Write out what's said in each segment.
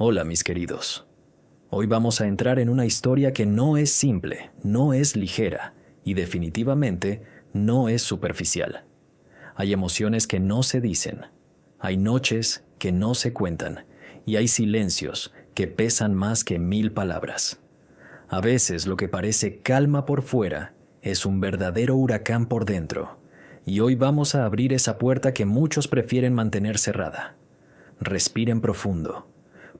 Hola, mis queridos. Hoy vamos a entrar en una historia que no es simple, no es ligera y definitivamente no es superficial. Hay emociones que no se dicen, hay noches que no se cuentan y hay silencios que pesan más que 1000 palabras. A veces lo que parece calma por fuera es un verdadero huracán por dentro, y hoy vamos a abrir esa puerta que muchos prefieren mantener cerrada. Respiren profundo,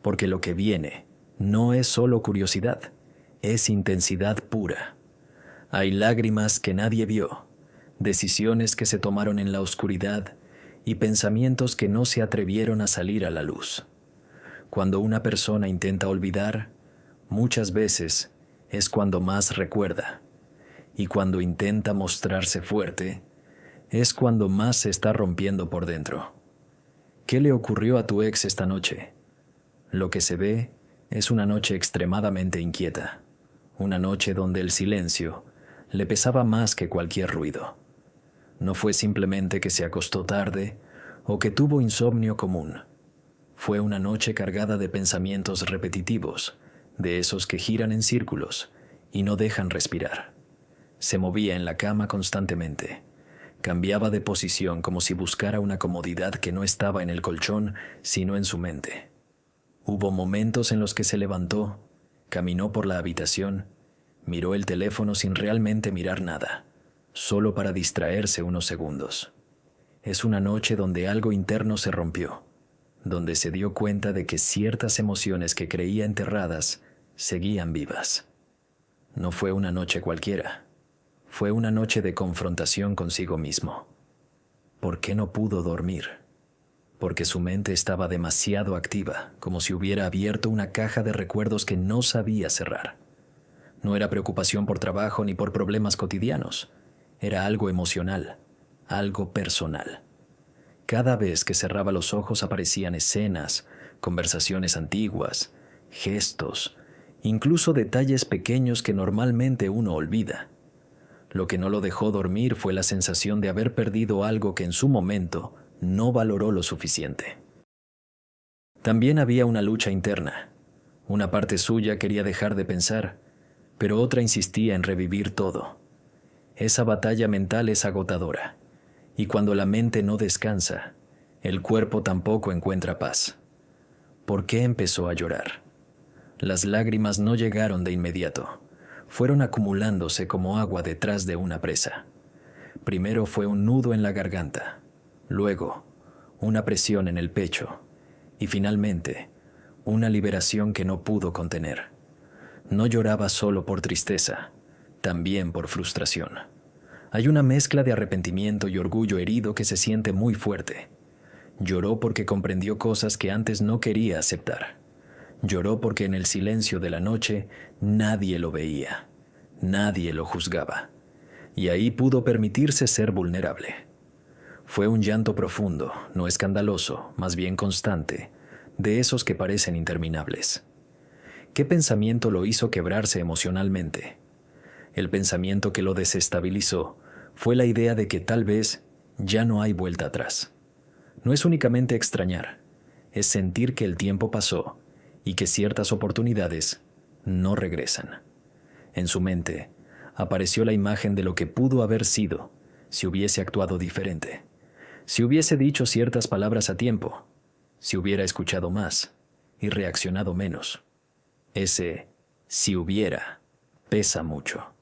porque lo que viene no es solo curiosidad, es intensidad pura. Hay lágrimas que nadie vio, decisiones que se tomaron en la oscuridad y pensamientos que no se atrevieron a salir a la luz. Cuando una persona intenta olvidar, muchas veces es cuando más recuerda, y cuando intenta mostrarse fuerte, es cuando más se está rompiendo por dentro. ¿Qué le ocurrió a tu ex esta noche? Lo que se ve es una noche extremadamente inquieta, una noche donde el silencio le pesaba más que cualquier ruido. No fue simplemente que se acostó tarde o que tuvo insomnio común. Fue una noche cargada de pensamientos repetitivos, de esos que giran en círculos y no dejan respirar. Se movía en la cama constantemente. Cambiaba de posición como si buscara una comodidad que no estaba en el colchón, sino en su mente. Hubo momentos en los que se levantó, caminó por la habitación, miró el teléfono sin realmente mirar nada, solo para distraerse unos segundos. Es una noche donde algo interno se rompió, donde se dio cuenta de que ciertas emociones que creía enterradas seguían vivas. No fue una noche cualquiera, fue una noche de confrontación consigo mismo. ¿Por qué no pudo dormir? Porque su mente estaba demasiado activa, como si hubiera abierto una caja de recuerdos que no sabía cerrar. No era preocupación por trabajo ni por problemas cotidianos, era algo emocional, algo personal. Cada vez que cerraba los ojos aparecían escenas, conversaciones antiguas, gestos, incluso detalles pequeños que normalmente uno olvida. Lo que no lo dejó dormir fue la sensación de haber perdido algo que en su momento no valoró lo suficiente. También había una lucha interna. Una parte suya quería dejar de pensar, pero otra insistía en revivir todo. Esa batalla mental es agotadora, y cuando la mente no descansa, el cuerpo tampoco encuentra paz. ¿Por qué empezó a llorar? Las lágrimas no llegaron de inmediato. Fueron acumulándose como agua detrás de una presa. Primero fue un nudo en la garganta, luego una presión en el pecho y finalmente una liberación que no pudo contener. No lloraba solo por tristeza, también por frustración. Hay una mezcla de arrepentimiento y orgullo herido que se siente muy fuerte. Lloró porque comprendió cosas que antes no quería aceptar. Lloró porque en el silencio de la noche nadie lo veía, nadie lo juzgaba, y ahí pudo permitirse ser vulnerable. Fue un llanto profundo, no escandaloso, más bien constante, de esos que parecen interminables. ¿Qué pensamiento lo hizo quebrarse emocionalmente? El pensamiento que lo desestabilizó fue la idea de que tal vez ya no hay vuelta atrás. No es únicamente extrañar, es sentir que el tiempo pasó y que ciertas oportunidades no regresan. En su mente apareció la imagen de lo que pudo haber sido si hubiese actuado diferente, si hubiese dicho ciertas palabras a tiempo, si hubiera escuchado más y reaccionado menos. Ese si hubiera pesa mucho.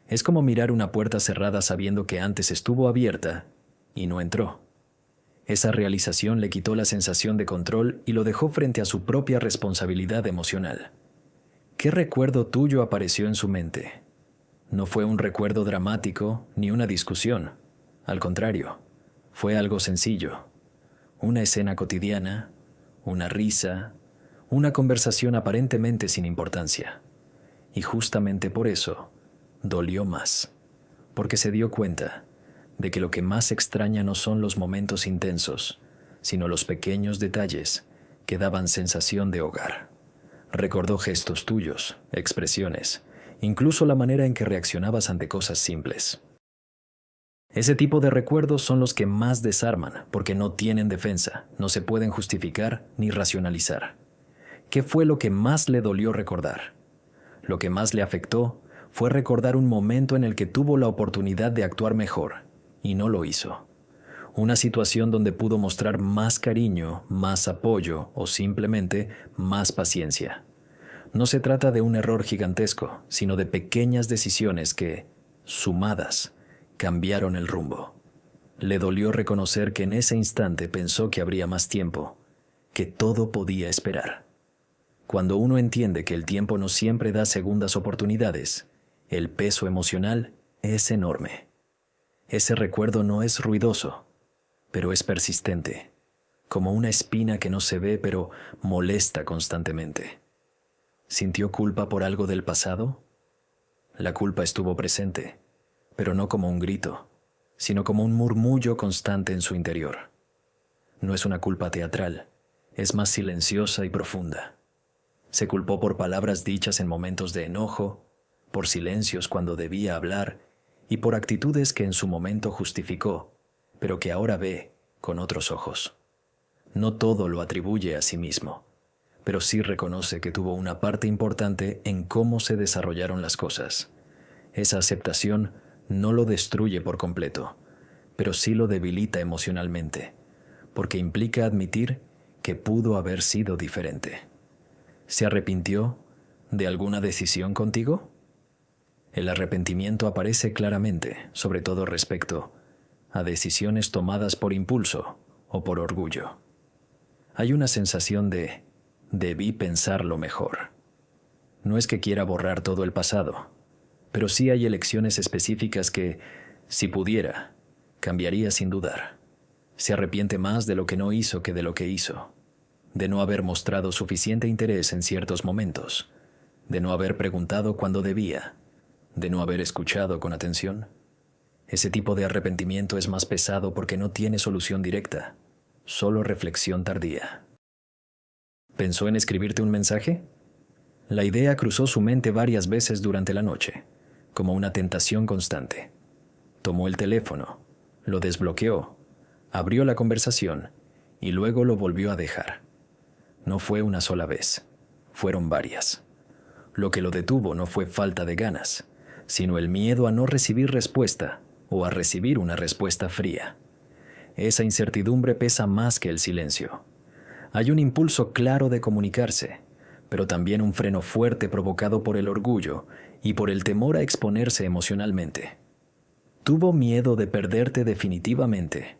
Es como mirar una puerta cerrada sabiendo que antes estuvo abierta y no entró. Esa realización le quitó la sensación de control y lo dejó frente a su propia responsabilidad emocional. ¿Qué recuerdo tuyo apareció en su mente? No fue un recuerdo dramático ni una discusión. Al contrario, fue algo sencillo. Una escena cotidiana, una risa, una conversación aparentemente sin importancia. Y justamente por eso, dolió más, porque se dio cuenta de que lo que más extraña no son los momentos intensos, sino los pequeños detalles que daban sensación de hogar. Recordó gestos tuyos, expresiones, incluso la manera en que reaccionabas ante cosas simples. Ese tipo de recuerdos son los que más desarman porque no tienen defensa, no se pueden justificar ni racionalizar. ¿Qué fue lo que más le dolió recordar? Lo que más le afectó fue recordar un momento en el que tuvo la oportunidad de actuar mejor y no lo hizo. Una situación donde pudo mostrar más cariño, más apoyo o simplemente más paciencia. No se trata de un error gigantesco, sino de pequeñas decisiones que, sumadas, cambiaron el rumbo. Le dolió reconocer que en ese instante pensó que habría más tiempo, que todo podía esperar. Cuando uno entiende que el tiempo no siempre da segundas oportunidades, el peso emocional es enorme. Ese recuerdo no es ruidoso, pero es persistente, como una espina que no se ve pero molesta constantemente. ¿Sintió culpa por algo del pasado? La culpa estuvo presente, pero no como un grito, sino como un murmullo constante en su interior. No es una culpa teatral, es más silenciosa y profunda. Se culpó por palabras dichas en momentos de enojo, por silencios cuando debía hablar y por actitudes que en su momento justificó, pero que ahora ve con otros ojos. No todo lo atribuye a sí mismo, pero sí reconoce que tuvo una parte importante en cómo se desarrollaron las cosas. Esa aceptación no lo destruye por completo, pero sí lo debilita emocionalmente, porque implica admitir que pudo haber sido diferente. ¿Se arrepintió de alguna decisión contigo? El arrepentimiento aparece claramente, sobre todo respecto a decisiones tomadas por impulso o por orgullo. Hay una sensación de debí pensarlo mejor. No es que quiera borrar todo el pasado, pero sí hay elecciones específicas que, si pudiera, cambiaría sin dudar. Se arrepiente más de lo que no hizo que de lo que hizo, de no haber mostrado suficiente interés en ciertos momentos, de no haber preguntado cuando debía, de no haber escuchado con atención. Ese tipo de arrepentimiento es más pesado porque no tiene solución directa, solo reflexión tardía. ¿Pensó en escribirte un mensaje? La idea cruzó su mente varias veces durante la noche, como una tentación constante. Tomó el teléfono, lo desbloqueó, abrió la conversación y luego lo volvió a dejar. No fue una sola vez, fueron varias. Lo que lo detuvo no fue falta de ganas, sino el miedo a no recibir respuesta o a recibir una respuesta fría. Esa incertidumbre pesa más que el silencio. Hay un impulso claro de comunicarse, pero también un freno fuerte provocado por el orgullo y por el temor a exponerse emocionalmente. Tuvo miedo de perderte definitivamente.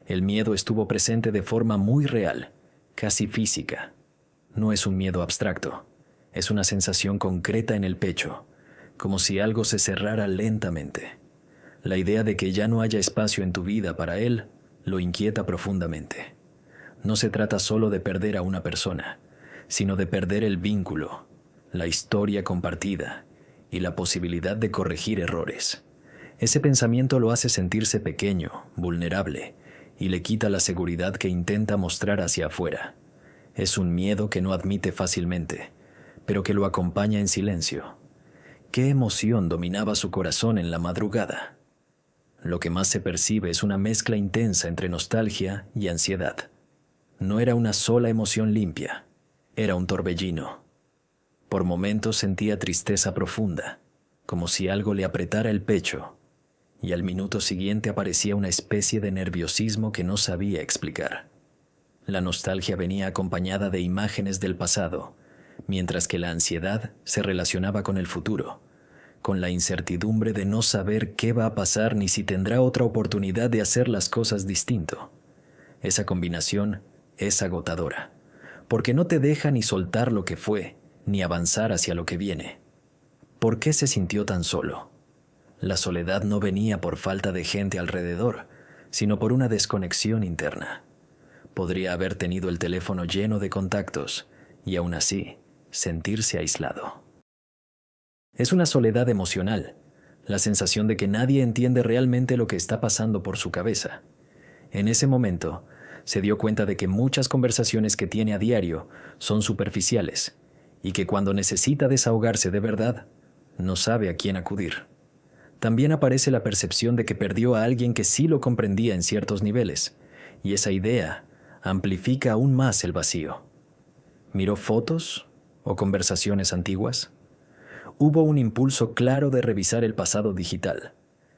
El miedo estuvo presente de forma muy real, casi física. No es un miedo abstracto, es una sensación concreta en el pecho, como si algo se cerrara lentamente. La idea de que ya no haya espacio en tu vida para él lo inquieta profundamente. No se trata solo de perder a una persona, sino de perder el vínculo, la historia compartida y la posibilidad de corregir errores. Ese pensamiento lo hace sentirse pequeño, vulnerable, y le quita la seguridad que intenta mostrar hacia afuera. Es un miedo que no admite fácilmente, pero que lo acompaña en silencio. ¿Qué emoción dominaba su corazón en la madrugada? Lo que más se percibe es una mezcla intensa entre nostalgia y ansiedad. No era una sola emoción limpia, era un torbellino. Por momentos sentía tristeza profunda, como si algo le apretara el pecho, y al minuto siguiente aparecía una especie de nerviosismo que no sabía explicar. La nostalgia venía acompañada de imágenes del pasado, mientras que la ansiedad se relacionaba con el futuro, con la incertidumbre de no saber qué va a pasar ni si tendrá otra oportunidad de hacer las cosas distinto. Esa combinación es agotadora, porque no te deja ni soltar lo que fue, ni avanzar hacia lo que viene. ¿Por qué se sintió tan solo? La soledad no venía por falta de gente alrededor, sino por una desconexión interna. Podría haber tenido el teléfono lleno de contactos y aún así sentirse aislado. Es una soledad emocional, la sensación de que nadie entiende realmente lo que está pasando por su cabeza. En ese momento, se dio cuenta de que muchas conversaciones que tiene a diario son superficiales y que cuando necesita desahogarse de verdad, no sabe a quién acudir. También aparece la percepción de que perdió a alguien que sí lo comprendía en ciertos niveles, y esa idea amplifica aún más el vacío. ¿Miró fotos o conversaciones antiguas? Hubo un impulso claro de revisar el pasado digital,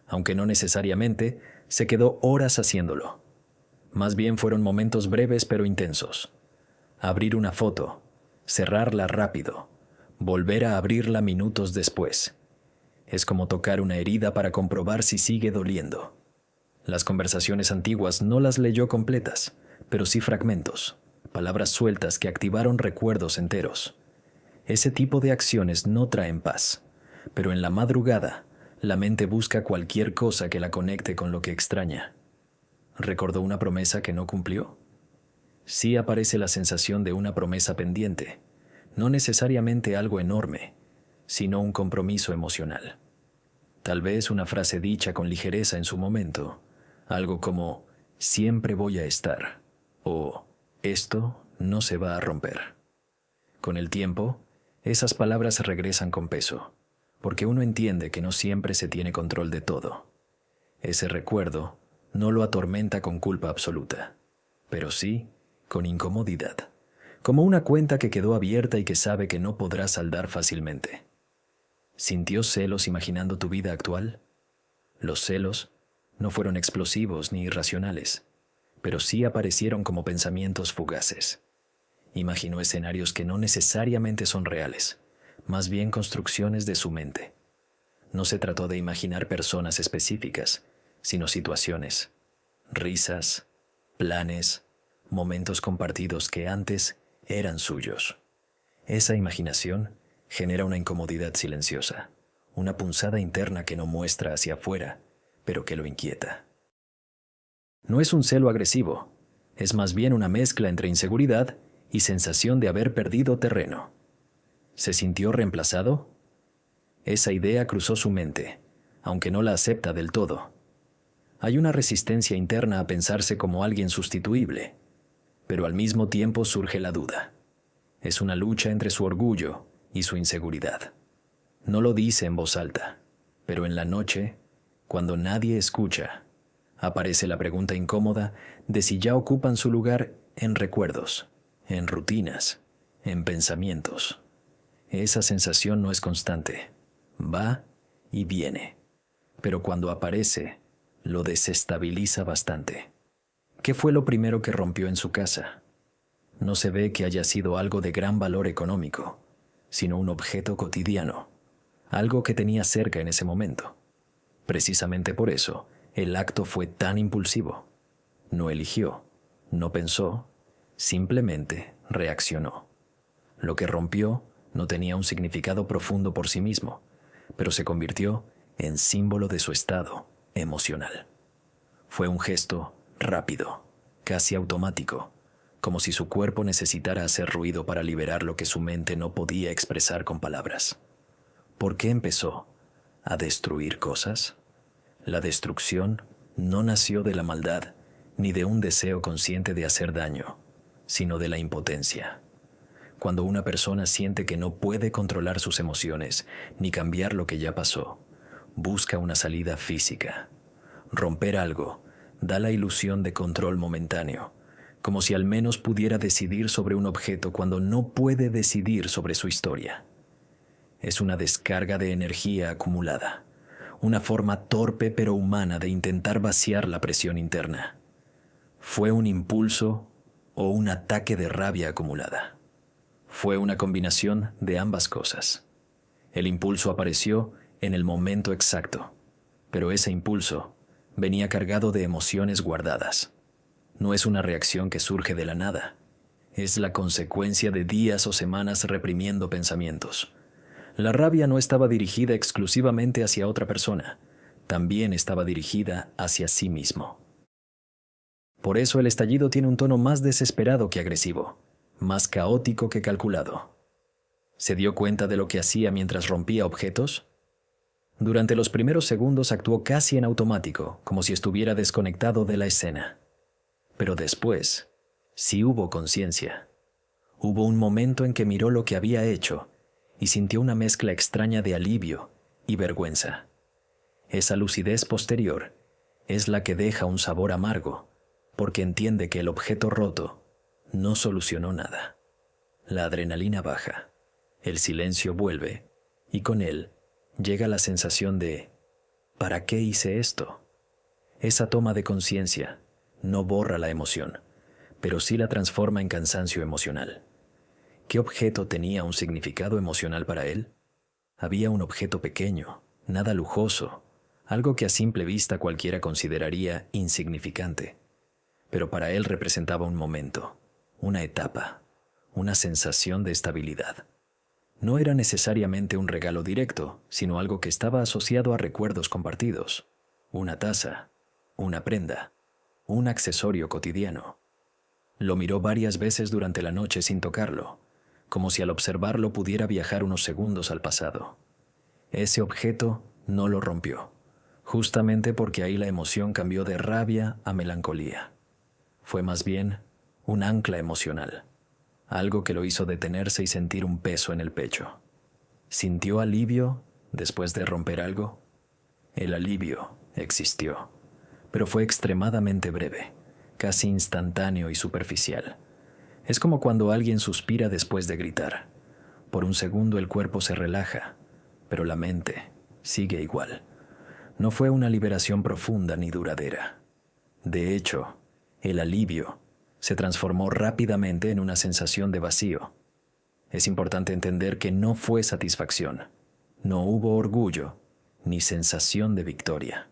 aunque no necesariamente se quedó horas haciéndolo. Más bien fueron momentos breves pero intensos. Abrir una foto, cerrarla rápido, volver a abrirla minutos después. Es como tocar una herida para comprobar si sigue doliendo. Las conversaciones antiguas no las leyó completas, pero sí fragmentos, palabras sueltas que activaron recuerdos enteros. Ese tipo de acciones no traen paz, pero en la madrugada, la mente busca cualquier cosa que la conecte con lo que extraña. ¿Recordó una promesa que no cumplió? Sí aparece la sensación de una promesa pendiente, no necesariamente algo enorme, sino un compromiso emocional. Tal vez una frase dicha con ligereza en su momento, algo como «siempre voy a estar» o «esto no se va a romper». Con el tiempo, esas palabras regresan con peso, porque uno entiende que no siempre se tiene control de todo. Ese recuerdo no lo atormenta con culpa absoluta, pero sí con incomodidad, como una cuenta que quedó abierta y que sabe que no podrá saldar fácilmente. ¿Sintió celos imaginando tu vida actual? Los celos no fueron explosivos ni irracionales, pero sí aparecieron como pensamientos fugaces. Imaginó escenarios que no necesariamente son reales, más bien construcciones de su mente. No se trató de imaginar personas específicas, sino situaciones, risas, planes, momentos compartidos que antes eran suyos. Esa imaginación genera una incomodidad silenciosa, una punzada interna que no muestra hacia afuera, pero que lo inquieta. No es un celo agresivo, es más bien una mezcla entre inseguridad y sensación de haber perdido terreno. ¿Se sintió reemplazado? Esa idea cruzó su mente, aunque no la acepta del todo. Hay una resistencia interna a pensarse como alguien sustituible, pero al mismo tiempo surge la duda. Es una lucha entre su orgullo y su inseguridad. No lo dice en voz alta, pero en la noche, cuando nadie escucha, aparece la pregunta incómoda de si ya ocupan su lugar en recuerdos, en rutinas, en pensamientos. Esa sensación no es constante, va y viene, pero cuando aparece, lo desestabiliza bastante. ¿Qué fue lo primero que rompió en su casa? No se ve que haya sido algo de gran valor económico, sino un objeto cotidiano, algo que tenía cerca en ese momento. Precisamente por eso, el acto fue tan impulsivo. No eligió, no pensó, simplemente reaccionó. Lo que rompió no tenía un significado profundo por sí mismo, pero se convirtió en símbolo de su estado emocional. Fue un gesto rápido, casi automático, como si su cuerpo necesitara hacer ruido para liberar lo que su mente no podía expresar con palabras. ¿Por qué empezó a destruir cosas? La destrucción no nació de la maldad ni de un deseo consciente de hacer daño, sino de la impotencia. Cuando una persona siente que no puede controlar sus emociones ni cambiar lo que ya pasó, busca una salida física. Romper algo da la ilusión de control momentáneo, como si al menos pudiera decidir sobre un objeto cuando no puede decidir sobre su historia. Es una descarga de energía acumulada, una forma torpe pero humana de intentar vaciar la presión interna. ¿Fue un impulso o un ataque de rabia acumulada? Fue una combinación de ambas cosas. El impulso apareció en el momento exacto, pero ese impulso venía cargado de emociones guardadas. No es una reacción que surge de la nada. Es la consecuencia de días o semanas reprimiendo pensamientos. La rabia no estaba dirigida exclusivamente hacia otra persona, también estaba dirigida hacia sí mismo. Por eso el estallido tiene un tono más desesperado que agresivo, más caótico que calculado. ¿Se dio cuenta de lo que hacía mientras rompía objetos? Durante los primeros segundos actuó casi en automático, como si estuviera desconectado de la escena. Pero después, sí hubo conciencia. Hubo un momento en que miró lo que había hecho y sintió una mezcla extraña de alivio y vergüenza. Esa lucidez posterior es la que deja un sabor amargo, porque entiende que el objeto roto no solucionó nada. La adrenalina baja, el silencio vuelve, y con él llega la sensación de ¿para qué hice esto? Esa toma de conciencia no borra la emoción, pero sí la transforma en cansancio emocional. ¿Qué objeto tenía un significado emocional para él? Había un objeto pequeño, nada lujoso, algo que a simple vista cualquiera consideraría insignificante. Pero para él representaba un momento, una etapa, una sensación de estabilidad. No era necesariamente un regalo directo, sino algo que estaba asociado a recuerdos compartidos. Una taza, una prenda, un accesorio cotidiano. Lo miró varias veces durante la noche sin tocarlo, como si al observarlo pudiera viajar unos segundos al pasado. Ese objeto no lo rompió, justamente porque ahí la emoción cambió de rabia a melancolía. Fue más bien un ancla emocional, algo que lo hizo detenerse y sentir un peso en el pecho. ¿Sintió alivio después de romper algo? El alivio existió, pero fue extremadamente breve, casi instantáneo y superficial. Es como cuando alguien suspira después de gritar. Por un segundo el cuerpo se relaja, pero la mente sigue igual. No fue una liberación profunda ni duradera. De hecho, el alivio se transformó rápidamente en una sensación de vacío. Es importante entender que no fue satisfacción, no hubo orgullo ni sensación de victoria.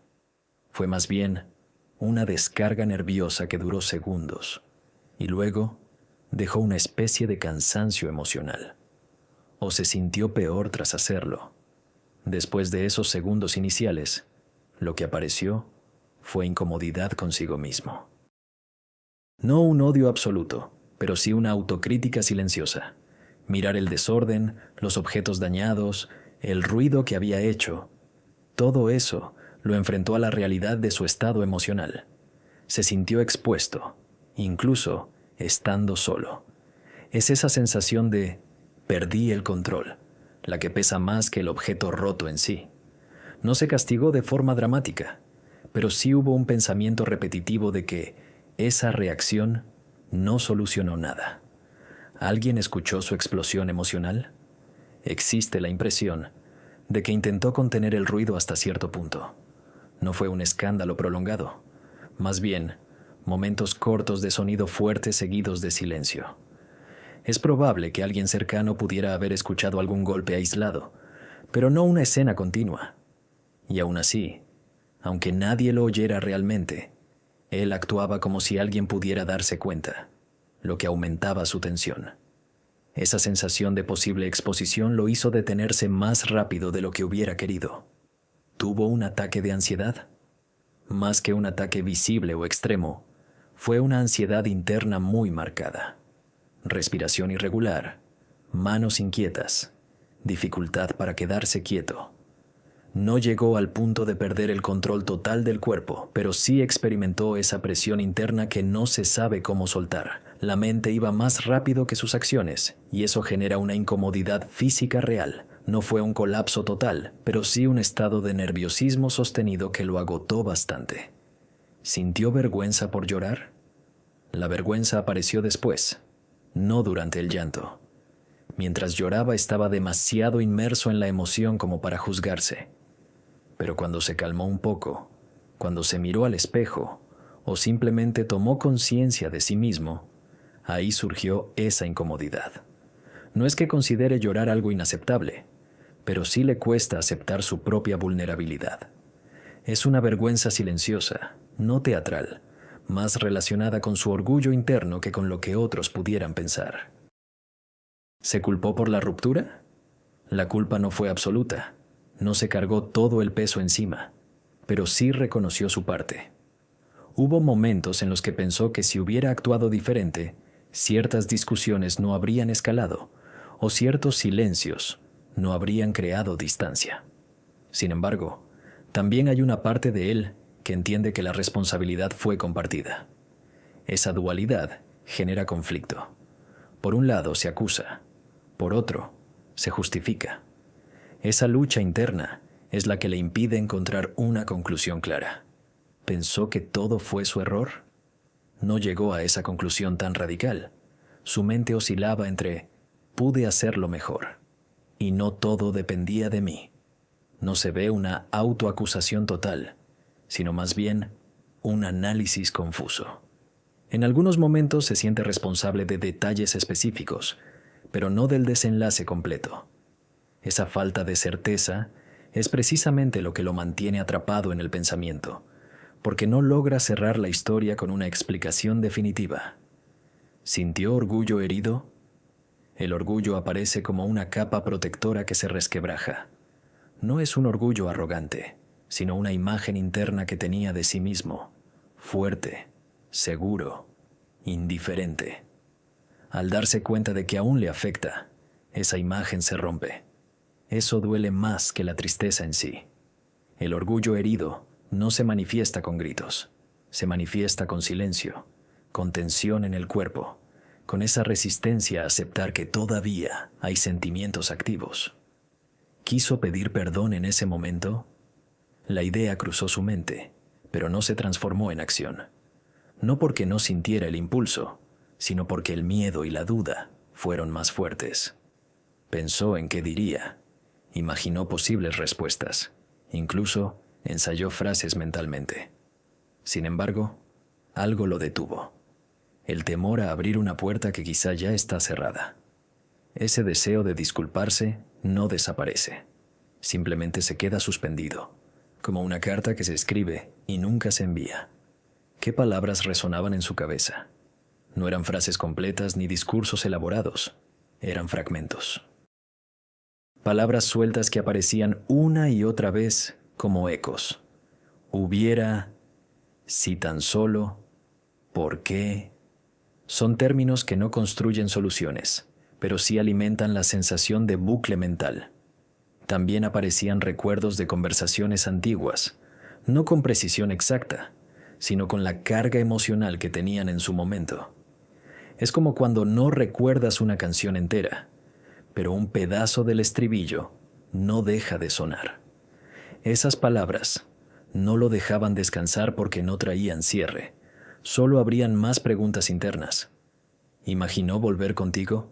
Fue más bien una descarga nerviosa que duró segundos y luego dejó una especie de cansancio emocional. O se sintió peor tras hacerlo. Después de esos segundos iniciales, lo que apareció fue incomodidad consigo mismo. No un odio absoluto, pero sí una autocrítica silenciosa. Mirar el desorden, los objetos dañados, el ruido que había hecho, todo eso lo enfrentó a la realidad de su estado emocional. Se sintió expuesto, incluso estando solo. Es esa sensación de perdí el control, la que pesa más que el objeto roto en sí. No se castigó de forma dramática, pero sí hubo un pensamiento repetitivo de que esa reacción no solucionó nada. ¿Alguien escuchó su explosión emocional? Existe la impresión de que intentó contener el ruido hasta cierto punto. No fue un escándalo prolongado, más bien momentos cortos de sonido fuerte seguidos de silencio. Es probable que alguien cercano pudiera haber escuchado algún golpe aislado, pero no una escena continua. Y aún así, aunque nadie lo oyera realmente, él actuaba como si alguien pudiera darse cuenta, lo que aumentaba su tensión. Esa sensación de posible exposición lo hizo detenerse más rápido de lo que hubiera querido. ¿Tuvo un ataque de ansiedad? Más que un ataque visible o extremo, fue una ansiedad interna muy marcada. Respiración irregular, manos inquietas, dificultad para quedarse quieto. No llegó al punto de perder el control total del cuerpo, pero sí experimentó esa presión interna que no se sabe cómo soltar. La mente iba más rápido que sus acciones, y eso genera una incomodidad física real. No fue un colapso total, pero sí un estado de nerviosismo sostenido que lo agotó bastante. ¿Sintió vergüenza por llorar? La vergüenza apareció después, no durante el llanto. Mientras lloraba estaba demasiado inmerso en la emoción como para juzgarse. Pero cuando se calmó un poco, cuando se miró al espejo o simplemente tomó conciencia de sí mismo, ahí surgió esa incomodidad. No es que considere llorar algo inaceptable, pero sí le cuesta aceptar su propia vulnerabilidad. Es una vergüenza silenciosa, no teatral, más relacionada con su orgullo interno que con lo que otros pudieran pensar. ¿Se culpó por la ruptura? La culpa no fue absoluta. No se cargó todo el peso encima, pero sí reconoció su parte. Hubo momentos en los que pensó que si hubiera actuado diferente, ciertas discusiones no habrían escalado o ciertos silencios no habrían creado distancia. Sin embargo, también hay una parte de él que entiende que la responsabilidad fue compartida. Esa dualidad genera conflicto. Por un lado se acusa, por otro se justifica. Esa lucha interna es la que le impide encontrar una conclusión clara. ¿Pensó que todo fue su error? No llegó a esa conclusión tan radical. Su mente oscilaba entre pude hacerlo mejor. Y no todo dependía de mí. No se ve una autoacusación total, sino más bien un análisis confuso. En algunos momentos se siente responsable de detalles específicos, pero no del desenlace completo. Esa falta de certeza es precisamente lo que lo mantiene atrapado en el pensamiento, porque no logra cerrar la historia con una explicación definitiva. ¿Sintió orgullo herido? El orgullo aparece como una capa protectora que se resquebraja. No es un orgullo arrogante, sino una imagen interna que tenía de sí mismo, fuerte, seguro, indiferente. Al darse cuenta de que aún le afecta, esa imagen se rompe. Eso duele más que la tristeza en sí. El orgullo herido no se manifiesta con gritos, se manifiesta con silencio, con tensión en el cuerpo, con esa resistencia a aceptar que todavía hay sentimientos activos. ¿Quiso pedir perdón en ese momento? La idea cruzó su mente, pero no se transformó en acción. No porque no sintiera el impulso, sino porque el miedo y la duda fueron más fuertes. Pensó en qué diría, imaginó posibles respuestas, incluso ensayó frases mentalmente. Sin embargo, algo lo detuvo. El temor a abrir una puerta que quizá ya está cerrada. Ese deseo de disculparse no desaparece, simplemente se queda suspendido, como una carta que se escribe y nunca se envía. ¿Qué palabras resonaban en su cabeza? No eran frases completas ni discursos elaborados, eran fragmentos. Palabras sueltas que aparecían una y otra vez como ecos. Hubiera, si tan solo, ¿por qué? Son términos que no construyen soluciones, pero sí alimentan la sensación de bucle mental. También aparecían recuerdos de conversaciones antiguas, no con precisión exacta, sino con la carga emocional que tenían en su momento. Es como cuando no recuerdas una canción entera, pero un pedazo del estribillo no deja de sonar. Esas palabras no lo dejaban descansar porque no traían cierre, solo abrían más preguntas internas. ¿Imaginó volver contigo?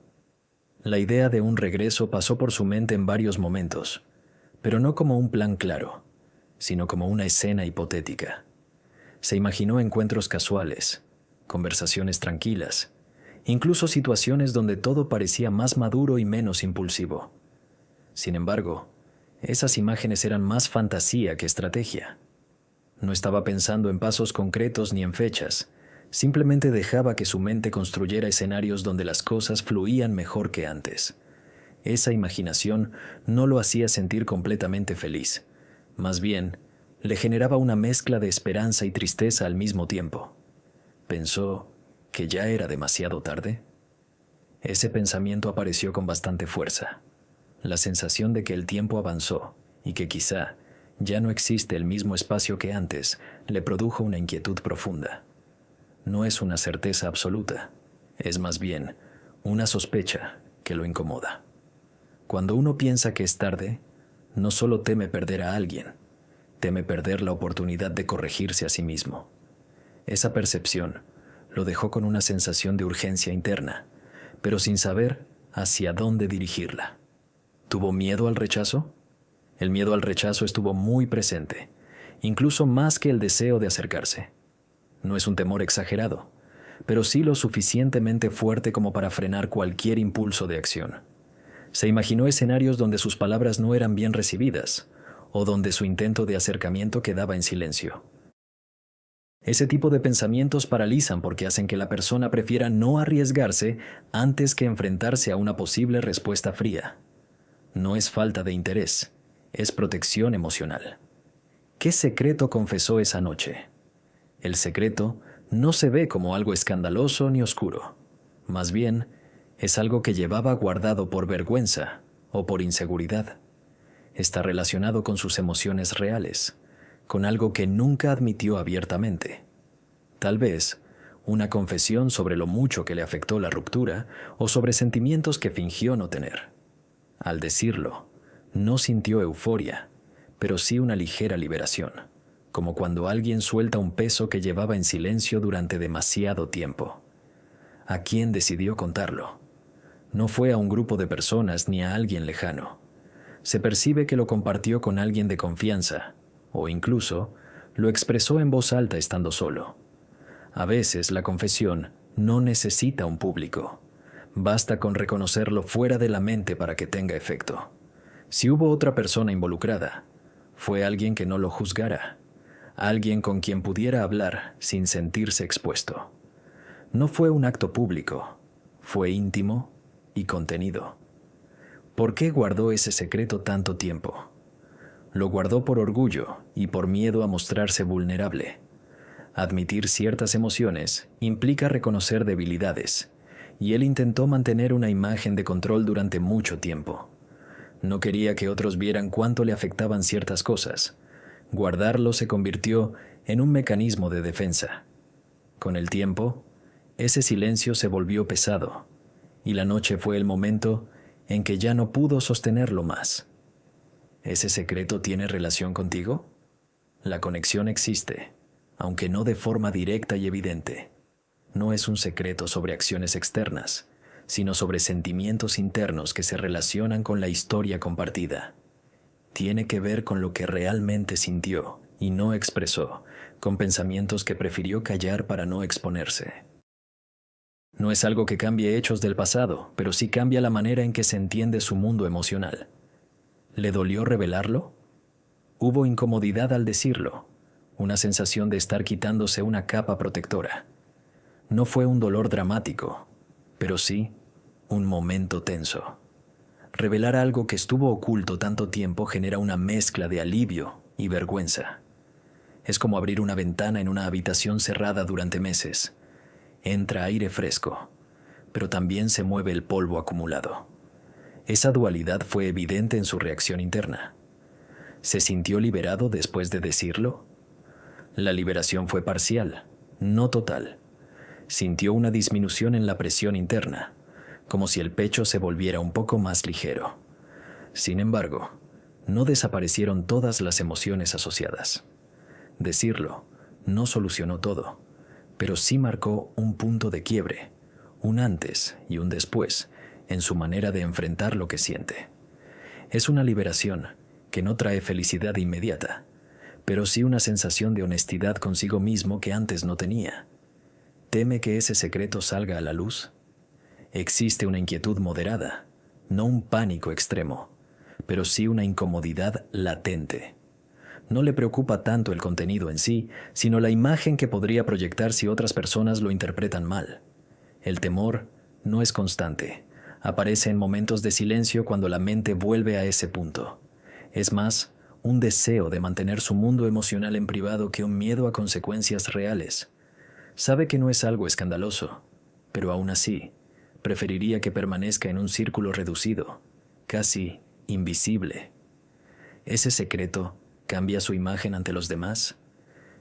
La idea de un regreso pasó por su mente en varios momentos, pero no como un plan claro, sino como una escena hipotética. Se imaginó encuentros casuales, conversaciones tranquilas, incluso situaciones donde todo parecía más maduro y menos impulsivo. Sin embargo, esas imágenes eran más fantasía que estrategia. No estaba pensando en pasos concretos ni en fechas, simplemente dejaba que su mente construyera escenarios donde las cosas fluían mejor que antes. Esa imaginación no lo hacía sentir completamente feliz. Más bien, le generaba una mezcla de esperanza y tristeza al mismo tiempo. Pensó que ya era demasiado tarde. Ese pensamiento apareció con bastante fuerza. La sensación de que el tiempo avanzó y que quizá ya no existe el mismo espacio que antes le produjo una inquietud profunda. No es una certeza absoluta, es más bien una sospecha que lo incomoda. Cuando uno piensa que es tarde, no solo teme perder a alguien, teme perder la oportunidad de corregirse a sí mismo. Esa percepción lo dejó con una sensación de urgencia interna, pero sin saber hacia dónde dirigirla. ¿Tuvo miedo al rechazo? El miedo al rechazo estuvo muy presente, incluso más que el deseo de acercarse. No es un temor exagerado, pero sí lo suficientemente fuerte como para frenar cualquier impulso de acción. Se imaginó escenarios donde sus palabras no eran bien recibidas, o donde su intento de acercamiento quedaba en silencio. Ese tipo de pensamientos paralizan porque hacen que la persona prefiera no arriesgarse antes que enfrentarse a una posible respuesta fría. No es falta de interés, es protección emocional. ¿Qué secreto confesó esa noche? El secreto no se ve como algo escandaloso ni oscuro. Más bien, es algo que llevaba guardado por vergüenza o por inseguridad. Está relacionado con sus emociones reales, con algo que nunca admitió abiertamente. Tal vez una confesión sobre lo mucho que le afectó la ruptura o sobre sentimientos que fingió no tener. Al decirlo, no sintió euforia, pero sí una ligera liberación, como cuando alguien suelta un peso que llevaba en silencio durante demasiado tiempo. ¿A quién decidió contarlo? No fue a un grupo de personas ni a alguien lejano. Se percibe que lo compartió con alguien de confianza, o incluso lo expresó en voz alta estando solo. A veces la confesión no necesita un público. Basta con reconocerlo fuera de la mente para que tenga efecto. Si hubo otra persona involucrada, fue alguien que no lo juzgara, alguien con quien pudiera hablar sin sentirse expuesto. No fue un acto público, fue íntimo y contenido. ¿Por qué guardó ese secreto tanto tiempo? Lo guardó por orgullo y por miedo a mostrarse vulnerable. Admitir ciertas emociones implica reconocer debilidades, y él intentó mantener una imagen de control durante mucho tiempo. No quería que otros vieran cuánto le afectaban ciertas cosas. Guardarlo se convirtió en un mecanismo de defensa. Con el tiempo, ese silencio se volvió pesado, y la noche fue el momento en que ya no pudo sostenerlo más. ¿Ese secreto tiene relación contigo? La conexión existe, aunque no de forma directa y evidente. No es un secreto sobre acciones externas, sino sobre sentimientos internos que se relacionan con la historia compartida. Tiene que ver con lo que realmente sintió y no expresó, con pensamientos que prefirió callar para no exponerse. No es algo que cambie hechos del pasado, pero sí cambia la manera en que se entiende su mundo emocional. ¿Le dolió revelarlo? Hubo incomodidad al decirlo, una sensación de estar quitándose una capa protectora. No fue un dolor dramático, pero sí un momento tenso. Revelar algo que estuvo oculto tanto tiempo genera una mezcla de alivio y vergüenza. Es como abrir una ventana en una habitación cerrada durante meses. Entra aire fresco, pero también se mueve el polvo acumulado. Esa dualidad fue evidente en su reacción interna. ¿Se sintió liberado después de decirlo? La liberación fue parcial, no total. Sintió una disminución en la presión interna, como si el pecho se volviera un poco más ligero. Sin embargo, no desaparecieron todas las emociones asociadas. Decirlo no solucionó todo, pero sí marcó un punto de quiebre, un antes y un después, en su manera de enfrentar lo que siente. Es una liberación que no trae felicidad inmediata, pero sí una sensación de honestidad consigo mismo que antes no tenía. ¿Teme que ese secreto salga a la luz? Existe una inquietud moderada, no un pánico extremo, pero sí una incomodidad latente. No le preocupa tanto el contenido en sí, sino la imagen que podría proyectar si otras personas lo interpretan mal. El temor no es constante. Aparece en momentos de silencio cuando la mente vuelve a ese punto. Es más, un deseo de mantener su mundo emocional en privado que un miedo a consecuencias reales. Sabe que no es algo escandaloso, pero aún así, preferiría que permanezca en un círculo reducido, casi invisible. Ese secreto cambia su imagen ante los demás.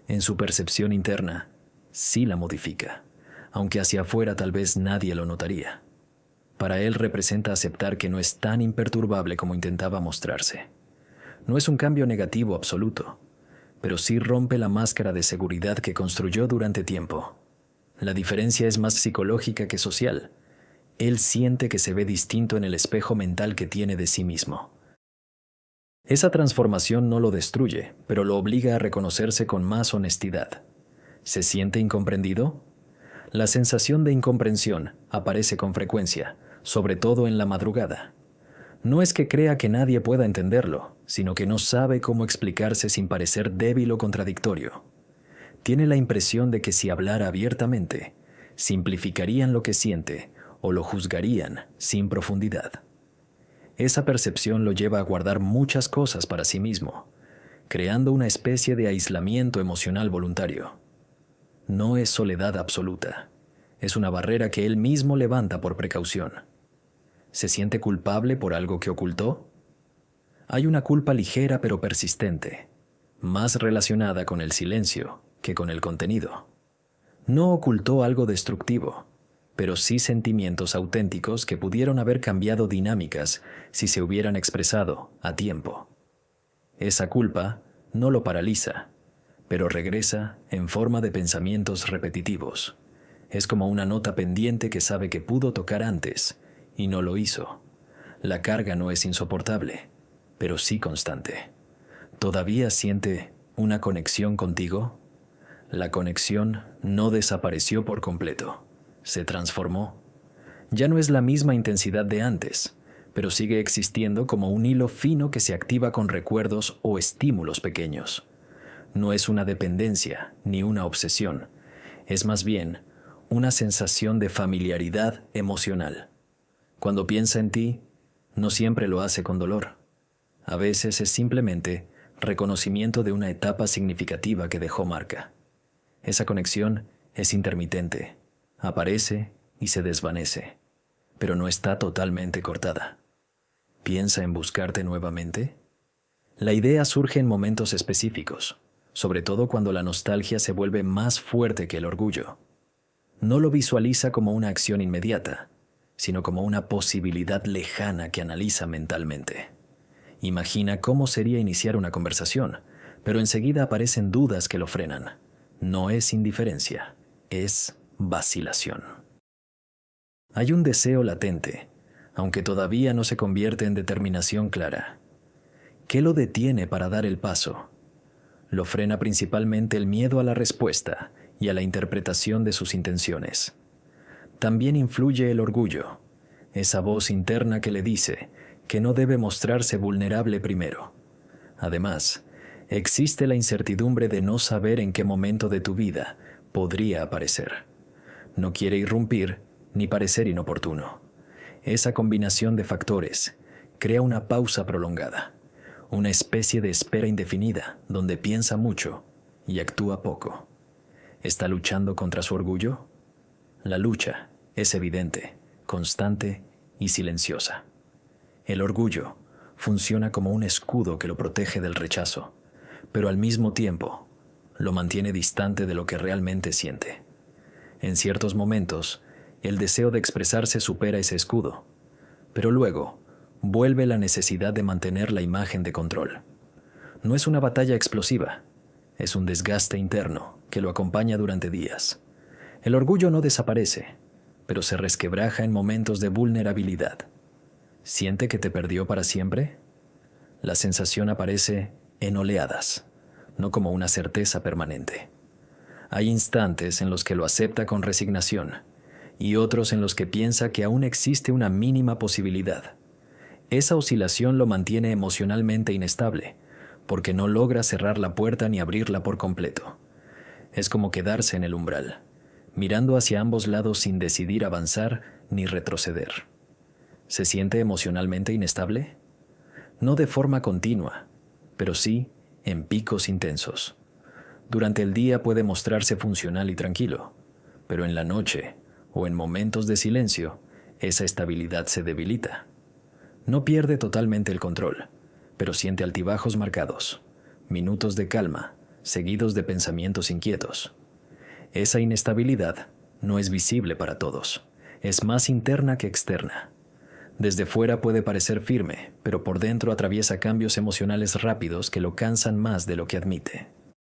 En su percepción interna, sí la modifica, aunque hacia afuera tal vez nadie lo notaría. Para él representa aceptar que no es tan imperturbable como intentaba mostrarse. No es un cambio negativo absoluto, pero sí rompe la máscara de seguridad que construyó durante tiempo. La diferencia es más psicológica que social. Él siente que se ve distinto en el espejo mental que tiene de sí mismo. Esa transformación no lo destruye, pero lo obliga a reconocerse con más honestidad. ¿Se siente incomprendido? La sensación de incomprensión aparece con frecuencia, sobre todo en la madrugada. No es que crea que nadie pueda entenderlo, sino que no sabe cómo explicarse sin parecer débil o contradictorio. Tiene la impresión de que si hablara abiertamente, simplificarían lo que siente o lo juzgarían sin profundidad. Esa percepción lo lleva a guardar muchas cosas para sí mismo, creando una especie de aislamiento emocional voluntario. No es soledad absoluta, es una barrera que él mismo levanta por precaución. ¿Se siente culpable por algo que ocultó? Hay una culpa ligera pero persistente, más relacionada con el silencio que con el contenido. No ocultó algo destructivo, pero sí sentimientos auténticos que pudieron haber cambiado dinámicas si se hubieran expresado a tiempo. Esa culpa no lo paraliza, pero regresa en forma de pensamientos repetitivos. Es como una nota pendiente que sabe que pudo tocar antes y no lo hizo. La carga no es insoportable, pero sí constante. ¿Todavía siente una conexión contigo? La conexión no desapareció por completo, se transformó. Ya no es la misma intensidad de antes, pero sigue existiendo como un hilo fino que se activa con recuerdos o estímulos pequeños. No es una dependencia ni una obsesión, es más bien una sensación de familiaridad emocional. Cuando piensa en ti, no siempre lo hace con dolor. A veces es simplemente reconocimiento de una etapa significativa que dejó marca. Esa conexión es intermitente, aparece y se desvanece, pero no está totalmente cortada. ¿Piensa en buscarte nuevamente? La idea surge en momentos específicos, sobre todo cuando la nostalgia se vuelve más fuerte que el orgullo. No lo visualiza como una acción inmediata, sino como una posibilidad lejana que analiza mentalmente. Imagina cómo sería iniciar una conversación, pero enseguida aparecen dudas que lo frenan. No es indiferencia, es vacilación. Hay un deseo latente, aunque todavía no se convierte en determinación clara. ¿Qué lo detiene para dar el paso? Lo frena principalmente el miedo a la respuesta y a la interpretación de sus intenciones. También influye el orgullo, esa voz interna que le dice que no debe mostrarse vulnerable primero. Además, existe la incertidumbre de no saber en qué momento de tu vida podría aparecer. No quiere irrumpir ni parecer inoportuno. Esa combinación de factores crea una pausa prolongada, una especie de espera indefinida donde piensa mucho y actúa poco. ¿Está luchando contra su orgullo? La lucha es evidente, constante y silenciosa. El orgullo funciona como un escudo que lo protege del rechazo, pero al mismo tiempo lo mantiene distante de lo que realmente siente. En ciertos momentos, el deseo de expresarse supera ese escudo, pero luego vuelve la necesidad de mantener la imagen de control. No es una batalla explosiva, es un desgaste interno que lo acompaña durante días. El orgullo no desaparece, pero se resquebraja en momentos de vulnerabilidad. ¿Siente que te perdió para siempre? La sensación aparece en oleadas, no como una certeza permanente. Hay instantes en los que lo acepta con resignación y otros en los que piensa que aún existe una mínima posibilidad. Esa oscilación lo mantiene emocionalmente inestable, porque no logra cerrar la puerta ni abrirla por completo. Es como quedarse en el umbral, mirando hacia ambos lados sin decidir avanzar ni retroceder. ¿Se siente emocionalmente inestable? No de forma continua, pero sí en picos intensos. Durante el día puede mostrarse funcional y tranquilo, pero en la noche o en momentos de silencio, esa estabilidad se debilita. No pierde totalmente el control, pero siente altibajos marcados, minutos de calma, seguidos de pensamientos inquietos. Esa inestabilidad no es visible para todos, es más interna que externa. Desde fuera puede parecer firme, pero por dentro atraviesa cambios emocionales rápidos que lo cansan más de lo que admite.